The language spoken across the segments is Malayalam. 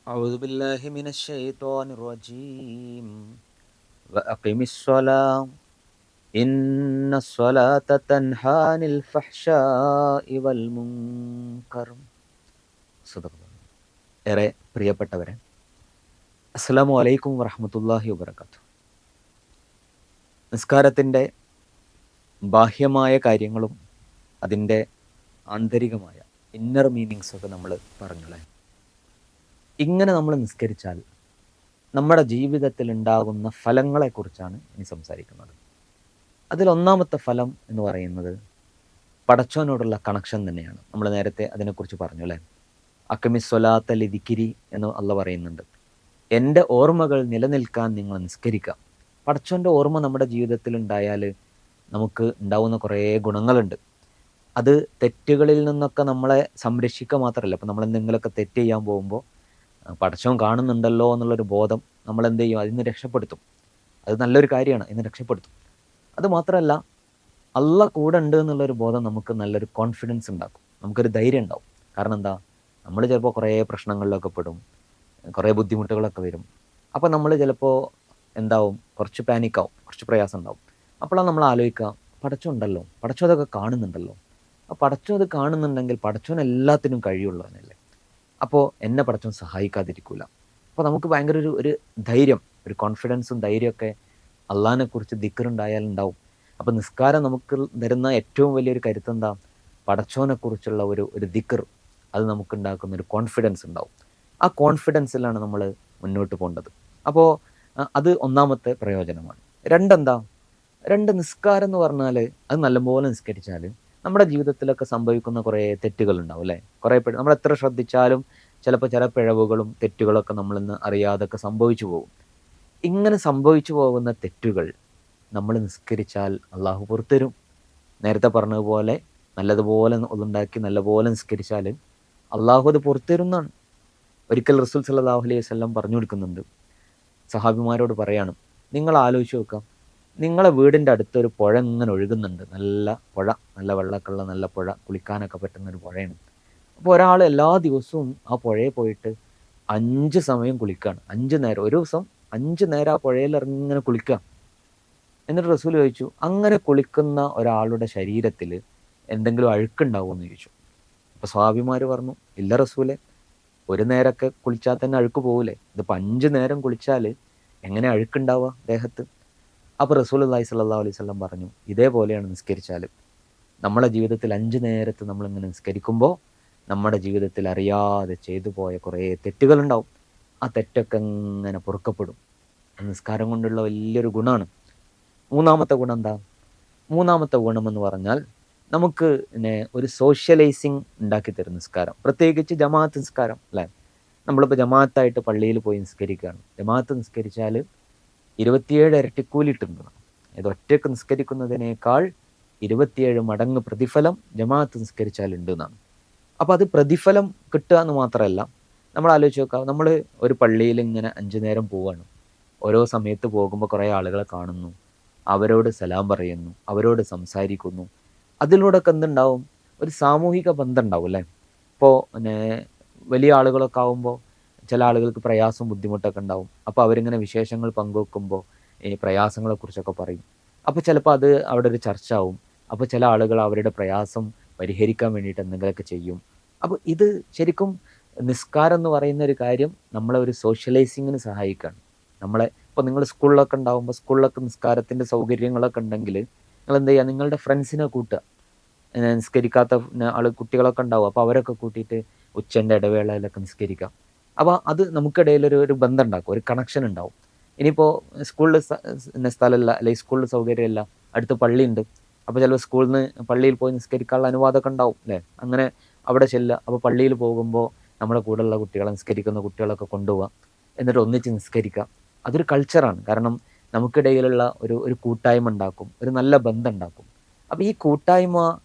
أعوذ بالله من الشيطان الرجيم وأقم الصلاة إن الصلاة تنهى عن الفحشاء والمنكر صدق الله. ഏറെ പ്രിയപ്പെട്ടവരെ, അസ്സലാമു അലൈക്കും വറഹ്മത്തുള്ളാഹി വബറകാതുഹു. നിസ്കാരത്തിൻ്റെ ബാഹ്യമായ കാര്യങ്ങളും അതിൻ്റെ ആന്തരികമായ ഇന്നർ മീനിങ്സ് ഒക്കെ നമ്മൾ പറഞ്ഞുള്ളേ. ഇങ്ങനെ നമ്മൾ നിസ്കരിച്ചാൽ നമ്മുടെ ജീവിതത്തിൽ ഉണ്ടാകുന്ന ഫലങ്ങളെക്കുറിച്ചാണ് ഇനി സംസാരിക്കുന്നത്. അതിലൊന്നാമത്തെ ഫലം എന്ന് പറയുന്നത് പടച്ചോനോടുള്ള കണക്ഷൻ തന്നെയാണ്. നമ്മൾ നേരത്തെ അതിനെക്കുറിച്ച് പറഞ്ഞു അല്ലേ. അക്കമി സ്വലാത്ത ലിദിക്കിരി എന്ന് അള്ള പറയുന്നുണ്ട്. എൻ്റെ ഓർമ്മകൾ നിലനിൽക്കാൻ നിങ്ങൾ നിസ്കരിക്കുക. പടച്ചോൻ്റെ ഓർമ്മ നമ്മുടെ ജീവിതത്തിൽ ഉണ്ടായാൽ നമുക്ക് ഉണ്ടാവുന്ന കുറേ ഗുണങ്ങളുണ്ട്. അത് തെറ്റുകളിൽ നിന്നൊക്കെ നമ്മളെ സംരക്ഷിക്കുക മാത്രമല്ല, ഇപ്പം നമ്മൾ എന്തെങ്കിലുമൊക്കെ തെറ്റ് ചെയ്യാൻ പോകുമ്പോൾ പടച്ചോൻ കാണുന്നുണ്ടല്ലോ എന്നുള്ളൊരു ബോധം നമ്മളെന്ത് ചെയ്യും, അതിൽ നിന്ന് രക്ഷപ്പെടുത്തും. അത് നല്ലൊരു കാര്യമാണ്, ഇന്ന് രക്ഷപ്പെടുത്തും. അത് മാത്രമല്ല, അള്ള കൂടെ ഉണ്ട് എന്നുള്ളൊരു ബോധം നമുക്ക് നല്ലൊരു കോൺഫിഡൻസ് ഉണ്ടാക്കും, നമുക്കൊരു ധൈര്യം ഉണ്ടാവും. കാരണം എന്താ, നമ്മൾ ചിലപ്പോൾ കുറേ പ്രശ്നങ്ങളിലൊക്കെ പെടും, കുറേ ബുദ്ധിമുട്ടുകളൊക്കെ വരും. അപ്പോൾ നമ്മൾ ചിലപ്പോൾ എന്താവും, കുറച്ച് പാനിക്കാവും, കുറച്ച് പ്രയാസം ഉണ്ടാവും. അപ്പോഴാണ് നമ്മൾ ആലോചിക്കുക, പടച്ചോൻ ഉണ്ടല്ലോ, പടച്ചോൻ അതൊക്കെ കാണുന്നുണ്ടല്ലോ. ആ പടച്ചോൻ അത് കാണുന്നുണ്ടെങ്കിൽ പടച്ചോൻ എല്ലാത്തിനും കഴിയുള്ളവനല്ലേ. അപ്പോൾ എന്നെ പടച്ചോൻ സഹായിക്കാതിരിക്കൂല. അപ്പോൾ നമുക്ക് ഭയങ്കര ഒരു ധൈര്യം, ഒരു കോൺഫിഡൻസും ധൈര്യമൊക്കെ അള്ളാഹിനെക്കുറിച്ച് ദിക്റുണ്ടായാൽ ഉണ്ടാവും. അപ്പോൾ നിസ്കാരം നമുക്ക് തരുന്ന ഏറ്റവും വലിയൊരു കരുത്തെന്താ, പടച്ചോനെക്കുറിച്ചുള്ള ഒരു ദിക്ർ. അത് നമുക്കുണ്ടാക്കുന്ന ഒരു കോൺഫിഡൻസ് ഉണ്ടാവും. ആ കോൺഫിഡൻസിലാണ് നമ്മൾ മുന്നോട്ട് പോകേണ്ടത്. അപ്പോൾ അത് ഒന്നാമത്തെ പ്രയോജനമാണ്. രണ്ടെന്താ, നിസ്കാരം എന്ന് പറഞ്ഞാൽ അത് നല്ലപോലെ നിസ്കരിച്ചാൽ നമ്മുടെ ജീവിതത്തിലൊക്കെ സംഭവിക്കുന്ന കുറേ തെറ്റുകളുണ്ടാവും അല്ലേ. കുറേ നമ്മൾ എത്ര ശ്രദ്ധിച്ചാലും ചിലപ്പോൾ ചില പിഴവുകളും തെറ്റുകളൊക്കെ നമ്മളിന്ന് അറിയാതൊക്കെ സംഭവിച്ചു പോകും. ഇങ്ങനെ സംഭവിച്ചു പോകുന്ന തെറ്റുകൾ നമ്മൾ നിസ്കരിച്ചാൽ അള്ളാഹു പുറത്തരും. നേരത്തെ പറഞ്ഞതുപോലെ നല്ലതുപോലെ ഉണ്ടാക്കി നല്ലപോലെ നിസ്കരിച്ചാൽ അള്ളാഹു അത് പുറത്തരുന്നാണ്. ഒരിക്കൽ റസൂൽ സല്ലല്ലാഹു അലൈഹി വസല്ലം പറഞ്ഞു കൊടുക്കുന്നുണ്ട്, സഹാബിമാരോട് പറയാണ്, നിങ്ങൾ ആലോചിച്ച് നോക്കാം, നിങ്ങളെ വീടിൻ്റെ അടുത്തൊരു പുഴ ഇങ്ങനെ ഒഴുകുന്നുണ്ട്, നല്ല പുഴ, നല്ല വെള്ളമൊക്കെയുള്ള നല്ല പുഴ, കുളിക്കാനൊക്കെ പറ്റുന്നൊരു പുഴയാണ്. അപ്പോൾ ഒരാൾ എല്ലാ ദിവസവും ആ പുഴയിൽ പോയിട്ട് 5 സമയം കുളിക്കുകയാണ്, 5 നേരം, ഒരു ദിവസം 5 നേരം ആ പുഴയിൽ ഇറങ്ങിങ്ങനെ കുളിക്കുക. എന്നിട്ട് റസൂൽ ചോദിച്ചു, അങ്ങനെ കുളിക്കുന്ന ഒരാളുടെ ശരീരത്തിൽ എന്തെങ്കിലും അഴുക്കുണ്ടാവുമോ എന്ന് ചോദിച്ചു. അപ്പോൾ സ്വഹാബിമാർ പറഞ്ഞു, ഇല്ല റസൂലെ, ഒരു നേരമൊക്കെ കുളിച്ചാൽ തന്നെ അഴുക്ക് പോകൂലേ, ഇതിപ്പോൾ 5 നേരം കുളിച്ചാൽ എങ്ങനെ അഴുക്കുണ്ടാവുക ദേഹത്ത്. അപ്പോൾ റസൂലുള്ളാഹി സ്വല്ലല്ലാഹു അലൈഹി വസല്ലം പറഞ്ഞു, ഇതേപോലെയാണ് നിസ്കരിച്ചാൽ. നമ്മുടെ ജീവിതത്തിൽ 5 നേരത്ത് നമ്മളിങ്ങനെ നിസ്കരിക്കുമ്പോൾ നമ്മുടെ ജീവിതത്തിൽ അറിയാതെ ചെയ്തു പോയ കുറേ തെറ്റുകളുണ്ടാവും. ആ തെറ്റൊക്കെ ഇങ്ങനെ പൊറുക്കപ്പെടും. നിസ്കാരം കൊണ്ടുള്ള വലിയൊരു ഗുണമാണ്. മൂന്നാമത്തെ ഗുണം എന്താ, മൂന്നാമത്തെ ഗുണമെന്ന് പറഞ്ഞാൽ നമുക്ക് പിന്നെ ഒരു സോഷ്യലൈസിങ് ഉണ്ടാക്കി തരും നിസ്കാരം, പ്രത്യേകിച്ച് ജമാഅത്ത് നിസ്കാരം അല്ലേ. നമ്മളിപ്പോൾ ജമാഅത്തായിട്ട് പള്ളിയിൽ പോയി നിസ്കരിക്കുകയാണ്. ജമാഅത്ത് നിസ്കരിച്ചാൽ 27 ഇരട്ടിക്കൂലി കിട്ടുന്നതാണ്. ഇത് ഒറ്റയ്ക്ക് നിസ്കരിക്കുന്നതിനേക്കാൾ 27 മടങ്ങ് പ്രതിഫലം ജമാഅത്ത് നിസ്കരിച്ചാൽ ഉണ്ട് എന്നാണ്. അപ്പോൾ അത് പ്രതിഫലം കിട്ടുക എന്ന് മാത്രമല്ല, നമ്മൾ ആലോചിച്ച് നോക്കാം, നമ്മൾ ഒരു പള്ളിയിൽ ഇങ്ങനെ 5 നേരം പോവുകയാണ്. ഓരോ സമയത്ത് പോകുമ്പോൾ കുറേ ആളുകളെ കാണുന്നു, അവരോട് സലാം പറയുന്നു, അവരോട് സംസാരിക്കുന്നു. അതിലൂടെയൊക്കെ എന്തുണ്ടാവും, ഒരു സാമൂഹിക ബന്ധം ഉണ്ടാവും അല്ലേ. ഇപ്പോൾ പിന്നെ വലിയ ആളുകളൊക്കെ ആകുമ്പോൾ ചില ആളുകൾക്ക് പ്രയാസവും ബുദ്ധിമുട്ടൊക്കെ ഉണ്ടാവും. അപ്പോൾ അവരിങ്ങനെ വിശേഷങ്ങൾ പങ്കുവെക്കുമ്പോൾ ഈ പ്രയാസങ്ങളെക്കുറിച്ചൊക്കെ പറയും. അപ്പോൾ ചിലപ്പോൾ അത് അവിടെ ഒരു ചർച്ച ആവും. അപ്പോൾ ചില ആളുകൾ അവരുടെ പ്രയാസം പരിഹരിക്കാൻ വേണ്ടിയിട്ട് എന്തെങ്കിലുമൊക്കെ ചെയ്യും. അപ്പോൾ ഇത് ശരിക്കും നിസ്കാരം എന്ന് പറയുന്ന ഒരു കാര്യം നമ്മളെ ഒരു സോഷ്യലൈസിങ്ങിന് സഹായിക്കുകയാണ്. നമ്മളെ ഇപ്പോൾ നിങ്ങൾ സ്കൂളിലൊക്കെ ഉണ്ടാകുമ്പോൾ സ്കൂളിലൊക്കെ നിസ്കാരത്തിൻ്റെ സൗകര്യങ്ങളൊക്കെ ഉണ്ടെങ്കിൽ നിങ്ങൾ എന്ത് ചെയ്യുക, നിങ്ങളുടെ ഫ്രണ്ട്സിനെ കൂട്ടുക. നിസ്കരിക്കാത്ത കുട്ടികളൊക്കെ ഉണ്ടാവും, അപ്പോൾ അവരൊക്കെ കൂട്ടിയിട്ട് ഉച്ചൻ്റെ ഇടവേളയിലൊക്കെ നിസ്കരിക്കാം. അപ്പോൾ അത് നമുക്കിടയിലൊരു ബന്ധം ഉണ്ടാക്കും, ഒരു കണക്ഷൻ ഉണ്ടാവും. ഇനിയിപ്പോൾ സ്കൂളിൽ സ്ഥലമില്ല, അല്ലെങ്കിൽ സ്കൂളിൽ സൗകര്യമില്ല, അടുത്ത് പള്ളിയുണ്ട്, അപ്പോൾ ചിലപ്പോൾ സ്കൂളിൽ നിന്ന് പള്ളിയിൽ പോയി നിസ്കരിക്കാനുള്ള അനുവാദമൊക്കെ ഉണ്ടാവും അല്ലേ. അങ്ങനെ അവിടെ ചെല്ലുക, അപ്പോൾ പള്ളിയിൽ പോകുമ്പോൾ നമ്മുടെ കൂടെയുള്ള കുട്ടികളെ, നിസ്കരിക്കുന്ന കുട്ടികളൊക്കെ കൊണ്ടുപോകാം, എന്നിട്ട് ഒന്നിച്ച് നിസ്കരിക്കാം. അതൊരു കൾച്ചറാണ്. കാരണം നമുക്കിടയിലുള്ള ഒരു കൂട്ടായ്മ ഉണ്ടാക്കും, ഒരു നല്ല ബന്ധം ഉണ്ടാക്കും. അപ്പോൾ ഈ കൂട്ടായ്മ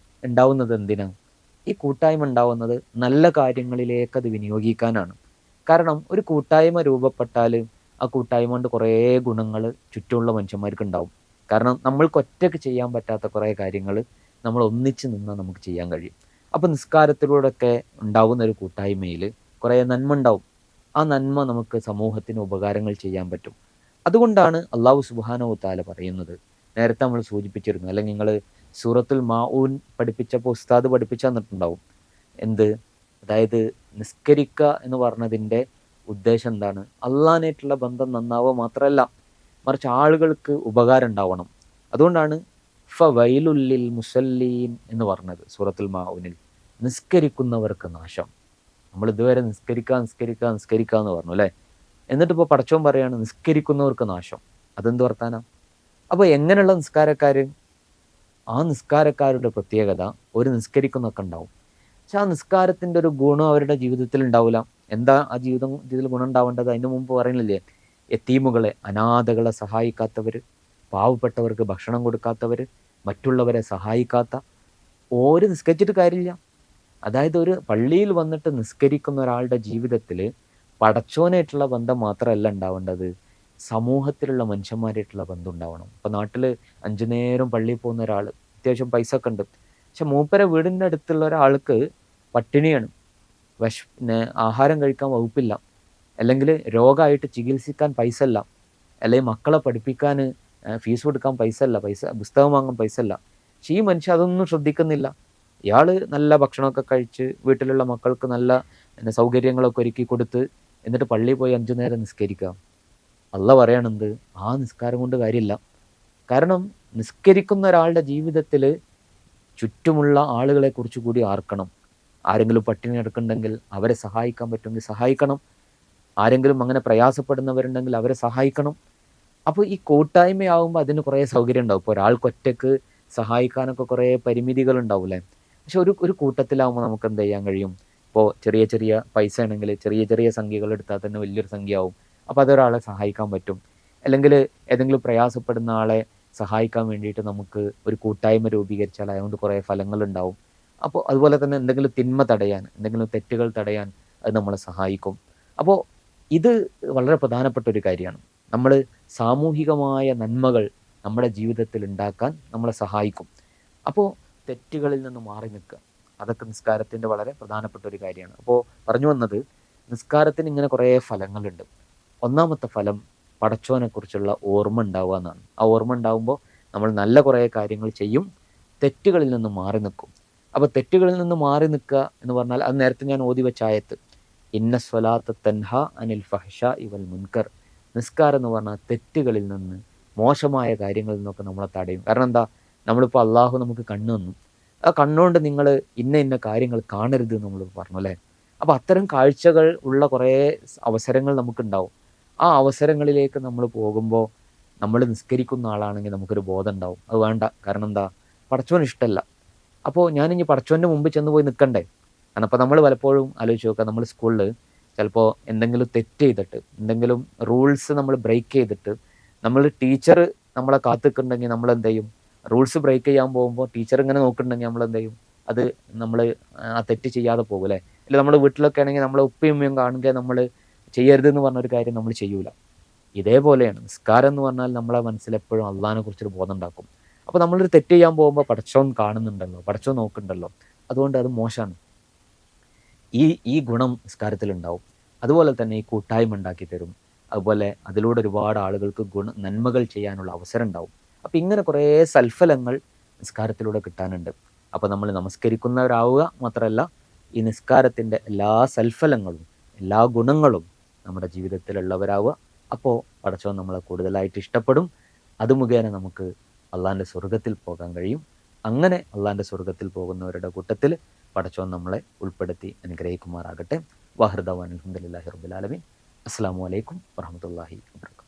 ഉണ്ടാവുന്നത് എന്തിനാണ്? ഈ കൂട്ടായ്മ ഉണ്ടാവുന്നത് നല്ല കാര്യങ്ങളിലേക്ക് അത് വിനിയോഗിക്കാനാണ്. കാരണം ഒരു കൂട്ടായ്മ രൂപപ്പെട്ടാൽ ആ കൂട്ടായ്മ കൊണ്ട് കുറേ ഗുണങ്ങൾ ചുറ്റുമുള്ള മനുഷ്യന്മാർക്ക് ഉണ്ടാവും. കാരണം നമ്മൾക്ക് ഒറ്റയ്ക്ക് ചെയ്യാൻ പറ്റാത്ത കുറേ കാര്യങ്ങൾ നമ്മൾ ഒന്നിച്ച് നിന്നാൽ നമുക്ക് ചെയ്യാൻ കഴിയും. അപ്പോൾ നിസ്കാരത്തിലൂടെയൊക്കെ ഉണ്ടാവുന്ന ഒരു കൂട്ടായ്മയിൽ കുറേ നന്മ ഉണ്ടാവും. ആ നന്മ നമുക്ക് സമൂഹത്തിന് ഉപകാരങ്ങൾ ചെയ്യാൻ പറ്റും. അതുകൊണ്ടാണ് അള്ളാഹു സുബ്ഹാനഹു വ തആല പറയുന്നത്, നേരത്തെ നമ്മൾ സൂചിപ്പിച്ചിരുന്നു, അല്ലെങ്കിൽ നിങ്ങൾ സൂറത്തുൽ മാഊൻ പഠിപ്പിച്ചപ്പോൾ ഉസ്താദ് പഠിപ്പിച്ചു തന്നിട്ടുണ്ടാവും. എന്ത്? അതായത് നിസ്കരിക്കുക എന്ന് പറഞ്ഞതിൻ്റെ ഉദ്ദേശം എന്താണ്? അള്ളാഹുമായിട്ടുള്ള ബന്ധം നന്നാവുക മാത്രമല്ല, മറിച്ച് ആളുകൾക്ക് ഉപകാരം ഉണ്ടാവണം. അതുകൊണ്ടാണ് ഫവൈലുല്ലിൽ മുസല്ലീൻ എന്ന് പറഞ്ഞത് സൂറത്തുൽ മാഊനിൽ. നിസ്കരിക്കുന്നവർക്ക് നാശം. നമ്മൾ ഇതുവരെ നിസ്കരിക്കുക എന്ന് പറഞ്ഞു അല്ലേ? എന്നിട്ട് ഇപ്പോൾ പടച്ചോൻ പറയാണ് നിസ്കരിക്കുന്നവർക്ക് നാശം. അതെന്ത് വർത്താനം? അപ്പോൾ എങ്ങനെയുള്ള നിസ്കാരക്കാര്? ആ നിസ്കാരക്കാരുടെ പ്രത്യേകത ഒരു നിസ്കരിക്കുന്നൊക്കെ ഉണ്ടാവും. പക്ഷെ ആ നിസ്കാരത്തിൻ്റെ ഒരു ഗുണം അവരുടെ ജീവിതത്തിൽ ഉണ്ടാവില്ല. എന്താ ആ ജീവിതത്തിൽ ഗുണം ഉണ്ടാവേണ്ടത്? അതിന് മുമ്പ് പറയുന്നില്ലേ, യതീമുകളെ, അനാഥകളെ സഹായിക്കാത്തവർ, പാവപ്പെട്ടവർക്ക് ഭക്ഷണം കൊടുക്കാത്തവർ, മറ്റുള്ളവരെ സഹായിക്കാത്ത ഓര് നിസ്കരിച്ചിട്ട് കാര്യമില്ല. അതായത് ഒരു പള്ളിയിൽ വന്നിട്ട് നിസ്കരിക്കുന്ന ഒരാളുടെ ജീവിതത്തിൽ പടച്ചോനായിട്ടുള്ള ബന്ധം മാത്രമല്ല ഉണ്ടാവേണ്ടത്, സമൂഹത്തിലുള്ള മനുഷ്യന്മാരായിട്ടുള്ള ബന്ധം ഉണ്ടാവണം. ഇപ്പം നാട്ടിൽ 5 നേരം പള്ളിയിൽ പോകുന്ന ഒരാൾ, അത്യാവശ്യം പൈസ ഒക്കെ ഉണ്ട്, പക്ഷെ മൂപ്പരെ വീടിൻ്റെ അടുത്തുള്ള ഒരാൾക്ക് പട്ടിണിയാണ്, പിന്നെ ആഹാരം കഴിക്കാൻ വകുപ്പില്ല, അല്ലെങ്കിൽ രോഗമായിട്ട് ചികിത്സിക്കാൻ പൈസ ഇല്ല, അല്ലെങ്കിൽ മക്കളെ പഠിപ്പിക്കാൻ ഫീസ് കൊടുക്കാൻ പുസ്തകം വാങ്ങാൻ പൈസ ഇല്ല. പക്ഷെ ഈ മനുഷ്യൻ അതൊന്നും ശ്രദ്ധിക്കുന്നില്ല. ഇയാൾ നല്ല ഭക്ഷണമൊക്കെ കഴിച്ച് വീട്ടിലുള്ള മക്കൾക്ക് നല്ല സൗകര്യങ്ങളൊക്കെ ഒരുക്കി കൊടുത്ത് എന്നിട്ട് പള്ളിയിൽ പോയി 5 നേരം നിസ്കരിക്കുക. അള്ളാഹ് പറയണെന്ത്? ആ നിസ്കാരം കൊണ്ട് കാര്യമില്ല. കാരണം നിസ്കരിക്കുന്ന ഒരാളുടെ ജീവിതത്തിൽ ചുറ്റുമുള്ള ആളുകളെ കുറിച്ച് കൂടി ആർക്കണം. ആരെങ്കിലും പട്ടിണി കിടക്കുന്നുണ്ടെങ്കിൽ അവരെ സഹായിക്കാൻ പറ്റുമെങ്കിൽ സഹായിക്കണം. ആരെങ്കിലും അങ്ങനെ പ്രയാസപ്പെടുന്നവരുണ്ടെങ്കിൽ അവരെ സഹായിക്കണം. അപ്പോൾ ഈ കൂട്ടായ്മയാവുമ്പോൾ അതിന് കുറേ സൗകര്യം ഉണ്ടാവും. ഇപ്പോൾ ഒരാൾക്ക് ഒറ്റയ്ക്ക് സഹായിക്കാനൊക്കെ കുറേ പരിമിതികൾ ഉണ്ടാവില്ലേ? പക്ഷെ ഒരു കൂട്ടത്തിലാവുമ്പോൾ നമുക്ക് എന്ത് ചെയ്യാൻ കഴിയും? ഇപ്പോൾ ചെറിയ ചെറിയ പൈസ ആണെങ്കിൽ ചെറിയ ചെറിയ സംഖ്യകൾ എടുത്താൽ തന്നെ വലിയൊരു സംഖ്യ ആവും. അപ്പോൾ അതൊരാളെ സഹായിക്കാൻ പറ്റും. അല്ലെങ്കിൽ ഏതെങ്കിലും പ്രയാസപ്പെടുന്ന ആളെ സഹായിക്കാൻ വേണ്ടിയിട്ട് നമുക്ക് ഒരു കൂട്ടായ്മ രൂപീകരിച്ചാൽ അതുകൊണ്ട് കുറേ ഫലങ്ങളുണ്ടാവും. അപ്പോൾ അതുപോലെ തന്നെ എന്തെങ്കിലും തിന്മ തടയാൻ, എന്തെങ്കിലും തെറ്റുകൾ തടയാൻ അത് നമ്മളെ സഹായിക്കും. അപ്പോൾ ഇത് വളരെ പ്രധാനപ്പെട്ട ഒരു കാര്യമാണ്. നമ്മൾ സാമൂഹികമായ നന്മകൾ നമ്മുടെ ജീവിതത്തിൽ ഉണ്ടാക്കാൻ നമ്മളെ സഹായിക്കും. അപ്പോൾ തെറ്റുകളിൽ നിന്ന് മാറി നിൽക്കുക, അതൊക്കെ നിസ്കാരത്തിൻ്റെ വളരെ പ്രധാനപ്പെട്ട ഒരു കാര്യമാണ്. അപ്പോൾ പറഞ്ഞു വന്നത്, നിസ്കാരത്തിന് ഇങ്ങനെ കുറേ ഫലങ്ങളുണ്ട്. ഒന്നാമത്തെ ഫലം പടച്ചോനെക്കുറിച്ചുള്ള ഓർമ്മ ഉണ്ടാവുക എന്നാണ്. ആ ഓർമ്മ ഉണ്ടാവുമ്പോൾ നമ്മൾ നല്ല കുറേ കാര്യങ്ങൾ ചെയ്യും, തെറ്റുകളിൽ നിന്ന് മാറി നിൽക്കും. അപ്പോൾ തെറ്റുകളിൽ നിന്ന് മാറി നിൽക്കുക എന്ന് പറഞ്ഞാൽ അത് നേരത്തെ ഞാൻ ഓതി വെച്ച ആയത്ത്, ഇന്ന സ്വലാത്ത തൻഹ അനിൽ ഫഹ്ഷ ഇവൽ മുൻകർ. നിസ്കാരം എന്ന് പറഞ്ഞാൽ തെറ്റുകളിൽ നിന്ന്, മോശമായ കാര്യങ്ങളിൽ നിന്നൊക്കെ നമ്മളെ തടയും. കാരണം എന്താ? നമ്മളിപ്പോൾ അള്ളാഹു നമുക്ക് കണ്ണ് തന്നു, ആ കണ്ണുകൊണ്ട് നിങ്ങൾ ഇന്ന ഇന്ന കാര്യങ്ങൾ കാണരുത് എന്ന് നമ്മൾ പറഞ്ഞു അല്ലേ? അപ്പോൾ അത്തരം കാഴ്ചകൾ ഉള്ള കുറേ അവസരങ്ങൾ നമുക്കുണ്ടാവും. ആ അവസരങ്ങളിലേക്ക് നമ്മൾ പോകുമ്പോൾ നമ്മൾ നിസ്കരിക്കുന്ന ആളാണെങ്കിൽ നമുക്കൊരു ബോധം ഉണ്ടാവും, അത് വേണ്ട. കാരണം എന്താ? പടച്ചോന് ഇഷ്ടമല്ല. അപ്പോൾ ഞാനിനി പടച്ചോൻ്റെ മുമ്പ് ചെന്ന് പോയി നിൽക്കണ്ടേ? കാരണം അപ്പോൾ നമ്മൾ പലപ്പോഴും ആലോചിച്ച് നോക്കുക, നമ്മൾ സ്കൂളിൽ ചിലപ്പോൾ എന്തെങ്കിലും തെറ്റ് ചെയ്തിട്ട്, എന്തെങ്കിലും റൂൾസ് നമ്മൾ ബ്രേക്ക് ചെയ്തിട്ട്, നമ്മൾ ടീച്ചർ നമ്മളെ കാത്തിക്കുന്നുണ്ടെങ്കിൽ നമ്മൾ എന്ത് ചെയ്യും? റൂൾസ് ബ്രേക്ക് ചെയ്യാൻ പോകുമ്പോൾ ടീച്ചർ ഇങ്ങനെ നോക്കുന്നുണ്ടെങ്കിൽ നമ്മൾ എന്ത് ചെയ്യും? അത് നമ്മൾ ആ തെറ്റ് ചെയ്യാതെ പോകും അല്ലേ? ഇല്ല, നമ്മൾ വീട്ടിലൊക്കെ ആണെങ്കിൽ നമ്മളെ ഉപ്പയും ഉമ്മയും കാണുക, നമ്മൾ ചെയ്യരുതെന്ന് പറഞ്ഞൊരു കാര്യം നമ്മൾ ചെയ്യൂല. ഇതേപോലെയാണ് നിസ്കാരം എന്ന് പറഞ്ഞാൽ നമ്മളെ മനസ്സിലെപ്പോഴും അള്ളാഹിനെ കുറിച്ചൊരു ബോധം ഉണ്ടാക്കും. അപ്പോൾ നമ്മളൊരു തെറ്റ് ചെയ്യാൻ പോകുമ്പോൾ പടച്ചോൻ കാണുന്നുണ്ടല്ലോ, പടച്ചോൻ നോക്കുന്നുണ്ടല്ലോ, അതുകൊണ്ട് അത് മോശമാണ്. ഈ ഗുണം നിസ്കാരത്തിലുണ്ടാവും. അതുപോലെ തന്നെ ഈ കൂട്ടായ്മ ഉണ്ടാക്കി തരും. അതുപോലെ അതിലൂടെ ഒരുപാട് ആളുകൾക്ക് നന്മകൾ ചെയ്യാനുള്ള അവസരം ഉണ്ടാവും. അപ്പം ഇങ്ങനെ കുറേ സൽഫലങ്ങൾ നിസ്കാരത്തിലൂടെ കിട്ടാനുണ്ട്. അപ്പോൾ നമ്മൾ നമസ്കരിക്കുന്നവരാവുക മാത്രമല്ല, ഈ നിസ്കാരത്തിൻ്റെ എല്ലാ സൽഫലങ്ങളും എല്ലാ ഗുണങ്ങളും നമ്മുടെ ജീവിതത്തിലുള്ളവരാവുക. അപ്പോൾ പടച്ചവൻ നമ്മളെ കൂടുതലായിട്ട് ഇഷ്ടപ്പെടും. അത് മുഖേന നമുക്ക് അള്ളാഹിൻ്റെ സ്വർഗത്തിൽ പോകാൻ കഴിയും. അങ്ങനെ അള്ളാഹിൻ്റെ സ്വർഗത്തിൽ പോകുന്നവരുടെ കൂട്ടത്തിൽ പടച്ചവൻ നമ്മളെ ഉൾപ്പെടുത്തി അനുഗ്രഹിക്കുമാറാകട്ടെ. വാഹൃദവാൻ അൽഹംദുലില്ലാഹി റബ്ബിൽ ആലമീൻ. അസ്സലാമു അലൈക്കും വറഹ്മത്തുള്ളാഹി വബറകാതുഹു.